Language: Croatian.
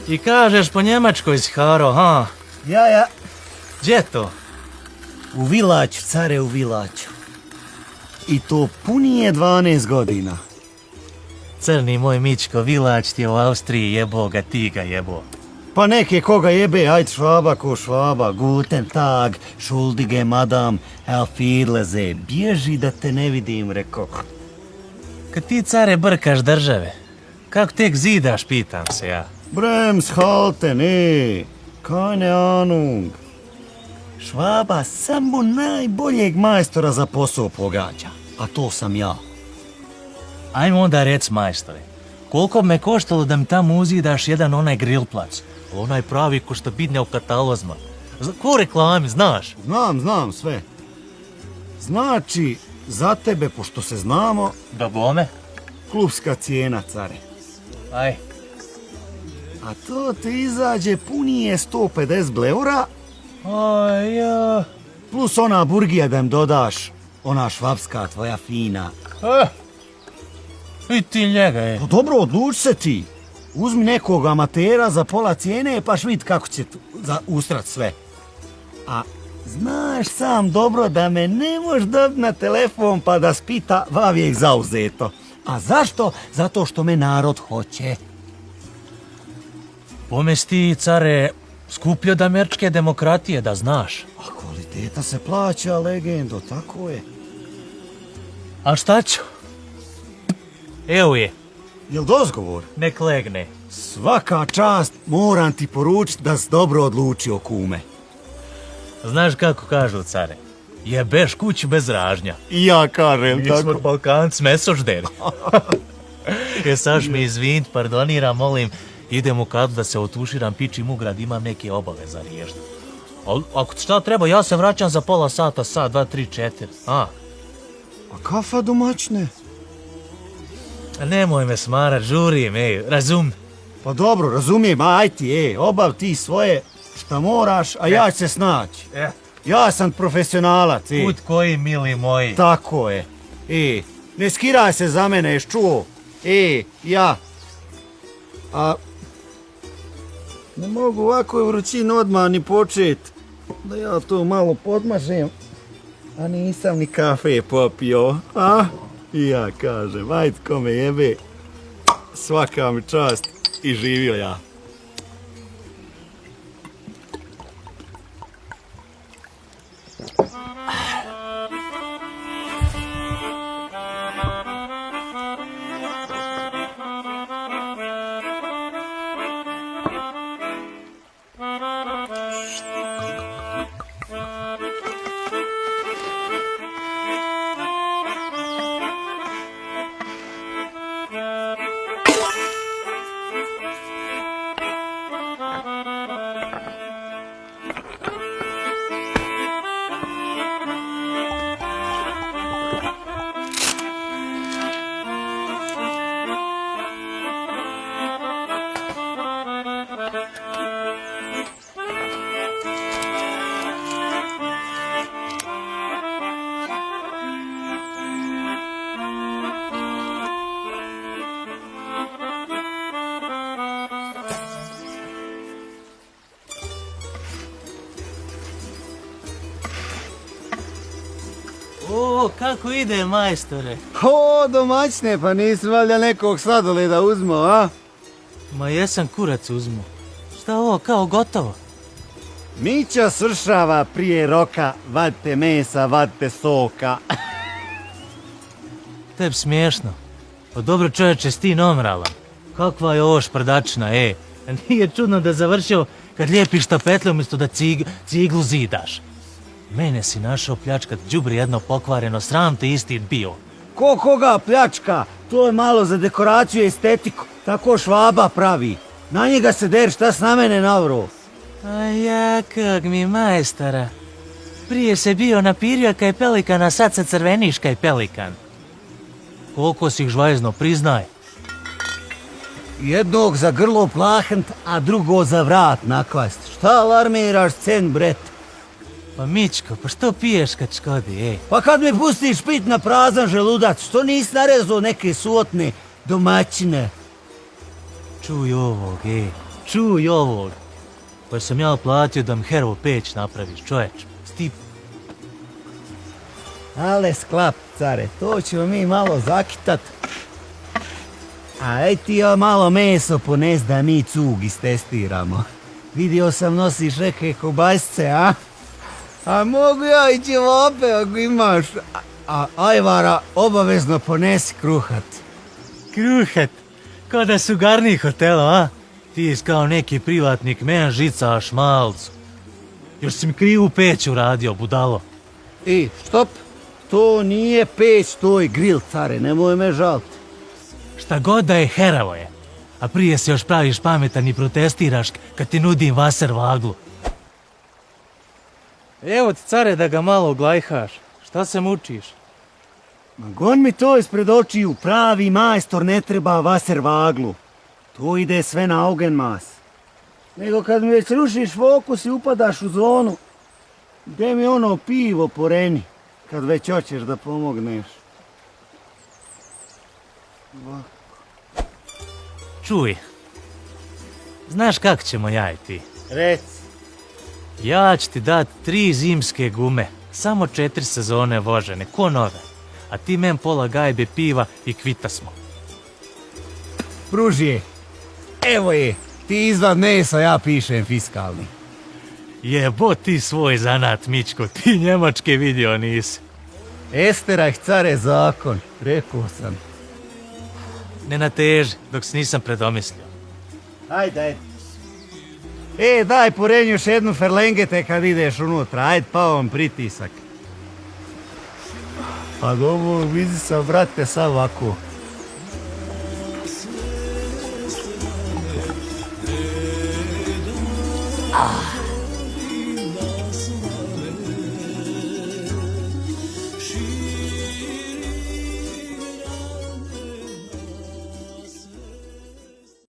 I kažeš po njemačkoj si haro, ha? Ja. Gdje to? U Vilaću, care, u Vilaću. I to punije 12 godina. Crni moj Mičko, Vilać ti je u Austriji jebo ga, ti ga jebo. Pa neke koga jebe, ajde švaba ko švaba, guten tag, šuldige madam, elfidleze, bježi da te ne vidim, reko. Kad ti, care, brkaš države, kako tek zidaš, pitam se ja. Bremshalten, keine Ahnung. Švaba samo najboljeg majstora za posao pogađa, a to sam ja. Ajmo onda rec, majstore, koliko bi me koštalo da mi tamo uzidaš jedan onaj grillplac, onaj pravi ko što bidne u katalozma. Ko reklami, znaš? Znam sve. Znači, za tebe, pošto se znamo, Da bome? klubska cijena, care. Aj. A to ti izađe punije 150 bleura, Aj, ja. plus ona burgija da im dodaš, ona švapska tvoja fina. I ti njega je. Pa dobro, odluči se ti. Uzmi nekog amatera za pola cijene pa vid kako će ustrat sve. A znaš sam dobro da me ne možeš dobiti na telefon pa da spita vavijek zauzeto. A zašto? Zato što me narod hoće. Pomesti, care, skuplje od američke demokratije, da znaš. A kvaliteta se plaća, legendo, tako je. A šta ću? Evo je, Jel dozgovor? nek legne. Svaka čast, moram ti poručiti da si dobro odlučio, kume. Znaš kako kažu, care? Jebeš kuću bez ražnja. I ja kažem Mi smo Balkanci mesožderi. Saš mi izvint, pardoniram, molim, idem u kadu da se otuširam, pičim u grad, imam neke obaveze riješiti. Ako šta treba, ja se vraćam za pola sata, sat, 2, 3, 4. A kafa domaćne? Nemoj me smarat, žurim, razum. Pa dobro, razumijem, ajti, obav ti svoje šta moraš, a ja ću se snaći. Ja sam profesionalac, Put koji, mili moji. Tako je. Ne skiraj se za mene, ješ čuo? Ja. A ne mogu ovako u vrućini odmah ni počet. Da ja to malo podmažem. A nisam ni kafe popio, a? I ja kažem, ajde ko me jebe, svaka mi čast i živio ja. O, kako ide, majstore? Domaćne, pa nisi valjda nekog sladoleda uzmo, a? Ma jesam, kurac uzmu. Šta ovo, kao gotovo? Mića sršava prije roka, vadite mesa, vadite soka. Teb smiješno. Pa dobro, čovječe, si ti nomralan. Kakva je ovo šprdačna, Nije čudno da završio kad lijepiš tapetle umjesto da ciglu zidaš. Mene si našao pljačkat, đubri jedno pokvareno, sram te isti bio. Ko koga pljačka? To je malo za dekoraciju i estetiku. Tako Švaba pravi. Na njega se der, šta s na mene navro? A ja, kak mi majstara. Prije se bio napirio kaj pelikan, a sad se crveniš kaj pelikan. Koliko si ih žvajzno, priznaj. Jednog za grlo plahnt, a drugo za vrat nakvast. Šta alarmiraš cen, bret? Pa Mičko, pa što piješ kad škodi, Pa kad me pustiš pit na prazan želudac, što nisi narezao neke suotne domaćine? Čuj ovog, čuj ovog. Pa sam ja platio da mi Herovu peć napraviš, čoveč. Stip. Ale sklap, care, to ćemo mi malo zakitat. A ej ti jo malo meso pones da mi cug istestiramo. Vidio sam nosiš neke kobasice, a? A mogu ja i ćevape ako imaš. A ajvara obavezno ponesi kruhat. Kruhet. Kao da su garni hotela, a? Ti kao neki privatnik, men žicaš malcu. Još si mi krivu peć uradio, budalo. I, stop, to nije peć, to je grill, care, nemoj me žaliti. Šta god da je, heravo je. A prije se još praviš pametan i protestiraš kad ti nudim vaser vaglu. Evo ti, care, da ga malo oglajhaš. Šta se mučiš? Ma gon mi to ispred očiju, pravi majstor ne treba vaser vaglu. To ide sve na augenmas. Nego kad mi već rušiš fokus i upadaš u zonu, gdje mi ono pivo poreni, kad već hoćeš da pomogneš. Čuj. Znaš kak ćemo ja i ti? Reci. Ja ću ti dat 3 zimske gume. Samo 4 sezone vožene, ko nove. A ti men pola gajbe piva i kvita smo. Pružije. Evo je, ti izvad mesa, ja pišem fiskalni. Jebo ti svoj zanat, Mičko, ti njemačke vidio nisi. Esterah, care, zakon, rekao sam. Ne nateži, dok se nisam predomislio. Ajde, ajde. Daj porenju još jednu ferlengete kad ideš unutra, ajde pa vam pritisak. Pa dobro, vidi sam, brate, sad ovako.